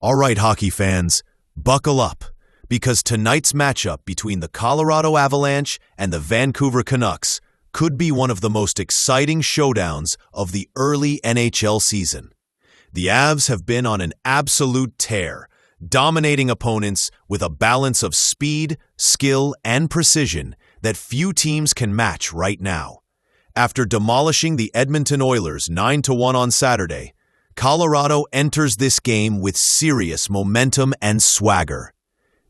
All right, hockey fans, buckle up, because tonight's matchup between the Colorado Avalanche and the Vancouver Canucks could be one of the most exciting showdowns of the early NHL season. The Avs have been on an absolute tear, dominating opponents with a balance of speed, skill, and precision that few teams can match right now. After demolishing the Edmonton Oilers 9-1 on Saturday, Colorado enters this game with serious momentum and swagger.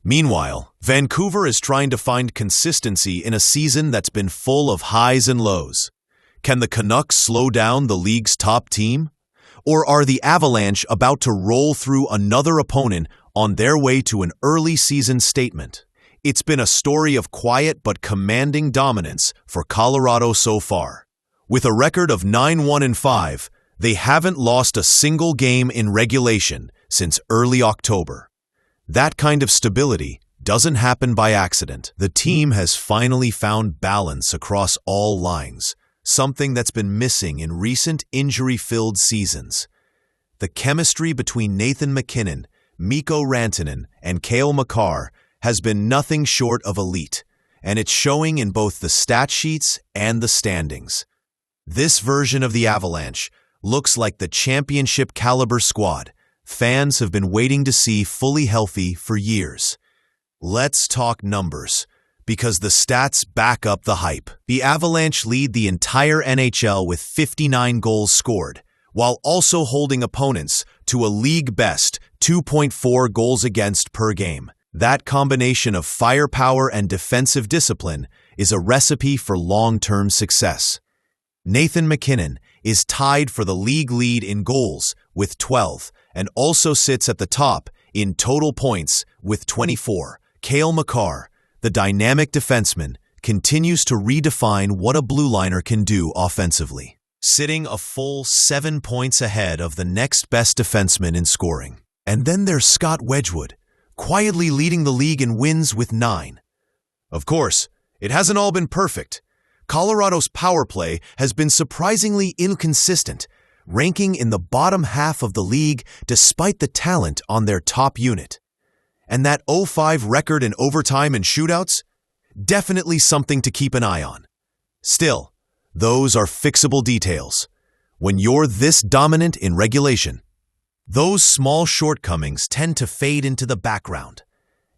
Meanwhile, Vancouver is trying to find consistency in a season that's been full of highs and lows. Can the Canucks slow down the league's top team? Or are the Avalanche about to roll through another opponent on their way to an early season statement? It's been a story of quiet but commanding dominance for Colorado so far. With a record of 9-1-5, they haven't lost a single game in regulation since early October. That kind of stability doesn't happen by accident. The team has finally found balance across all lines, something that's been missing in recent injury-filled seasons. The chemistry between Nathan MacKinnon, Mikko Rantanen, and Cale Makar has been nothing short of elite, and it's showing in both the stat sheets and the standings. This version of the Avalanche looks like the championship-caliber squad fans have been waiting to see fully healthy for years. Let's talk numbers, because the stats back up the hype. The Avalanche lead the entire NHL with 59 goals scored, while also holding opponents to a league-best 2.4 goals against per game. That combination of firepower and defensive discipline is a recipe for long-term success. Nathan MacKinnon is tied for the league lead in goals with 12 and also sits at the top in total points with 24. Cale Makar, the dynamic defenseman, continues to redefine what a blue liner can do offensively, sitting a full 7 points ahead of the next best defenseman in scoring. And then there's Scott Wedgwood, quietly leading the league in wins with 9. Of course, it hasn't all been perfect. Colorado's power play has been surprisingly inconsistent, ranking in the bottom half of the league despite the talent on their top unit. And that 0-5 record in overtime and shootouts? Definitely something to keep an eye on. Still, those are fixable details. When you're this dominant in regulation, those small shortcomings tend to fade into the background.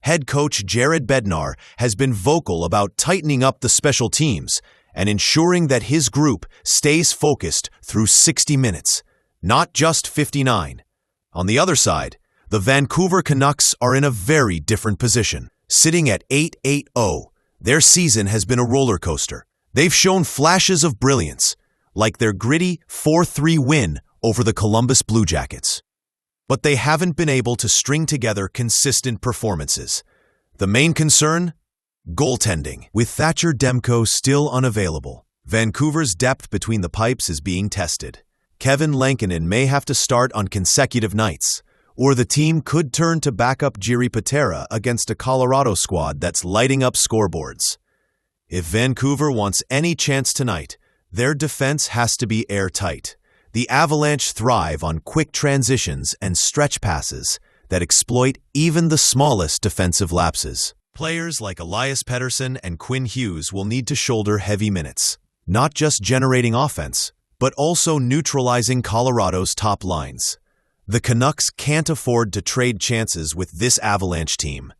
Head coach Jared Bednar has been vocal about tightening up the special teams and ensuring that his group stays focused through 60 minutes, not just 59. On the other side, the Vancouver Canucks are in a very different position. Sitting at 8-8-0, their season has been a roller coaster. They've shown flashes of brilliance, like their gritty 4-3 win over the Columbus Blue Jackets. But they haven't been able to string together consistent performances. The main concern? Goaltending. With Thatcher Demko still unavailable, Vancouver's depth between the pipes is being tested. Kevin Lankinen may have to start on consecutive nights, or the team could turn to backup Jiri Patera against a Colorado squad that's lighting up scoreboards. If Vancouver wants any chance tonight, their defense has to be airtight. The Avalanche thrive on quick transitions and stretch passes that exploit even the smallest defensive lapses. Players like Elias Pettersson and Quinn Hughes will need to shoulder heavy minutes, not just generating offense, but also neutralizing Colorado's top lines. The Canucks can't afford to trade chances with this Avalanche team.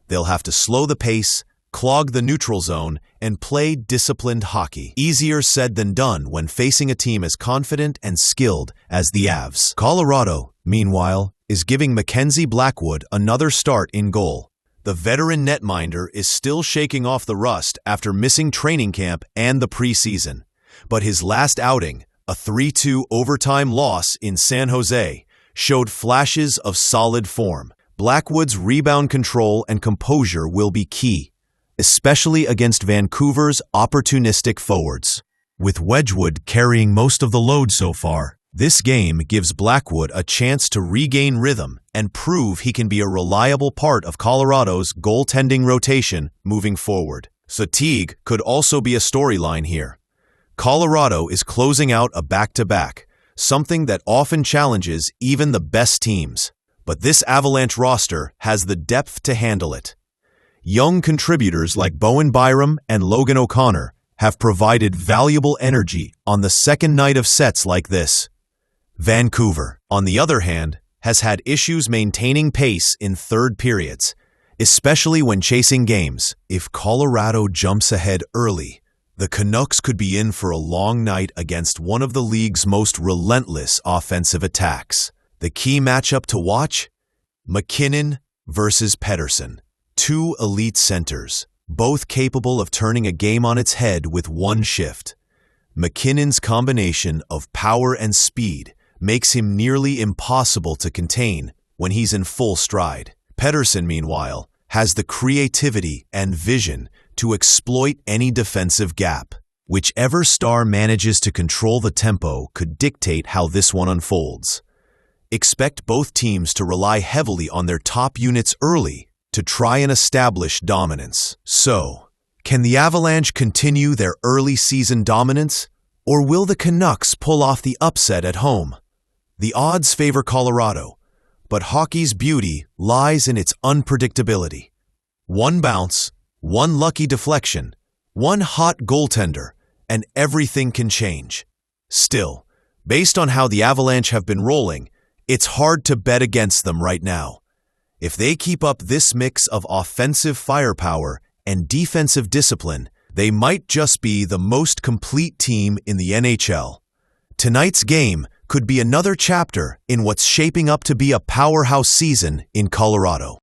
They'll have to slow the pace, clog the neutral zone, and play disciplined hockey. Easier said than done when facing a team as confident and skilled as the Avs. Colorado, meanwhile, is giving Mackenzie Blackwood another start in goal. The veteran netminder is still shaking off the rust after missing training camp and the preseason. But his last outing, a 3-2 overtime loss in San Jose, showed flashes of solid form. Blackwood's rebound control and composure will be key, especially against Vancouver's opportunistic forwards. With Wedgwood carrying most of the load so far, this game gives Blackwood a chance to regain rhythm and prove he can be a reliable part of Colorado's goaltending rotation moving forward. Fatigue could also be a storyline here. Colorado is closing out a back-to-back, something that often challenges even the best teams. but this Avalanche roster has the depth to handle it. Young contributors like Bowen Byram and Logan O'Connor have provided valuable energy on the second night of sets like this. Vancouver, on the other hand, has had issues maintaining pace in third periods, especially when chasing games. If Colorado jumps ahead early, the Canucks could be in for a long night against one of the league's most relentless offensive attacks. The key matchup to watch? McKinnon versus Pettersson. Two elite centers, both capable of turning a game on its head with one shift. McKinnon's combination of power and speed makes him nearly impossible to contain when he's in full stride. Pettersson, meanwhile, has the creativity and vision to exploit any defensive gap. Whichever star manages to control the tempo could dictate how this one unfolds. Expect both teams to rely heavily on their top units early to try and establish dominance. So, can the Avalanche continue their early season dominance, or will the Canucks pull off the upset at home? The odds favor Colorado, but hockey's beauty lies in its unpredictability. One bounce, one lucky deflection, one hot goaltender, and everything can change. Still, based on how the Avalanche have been rolling, it's hard to bet against them right now. If they keep up this mix of offensive firepower and defensive discipline, they might just be the most complete team in the NHL. Tonight's game could be another chapter in what's shaping up to be a powerhouse season in Colorado.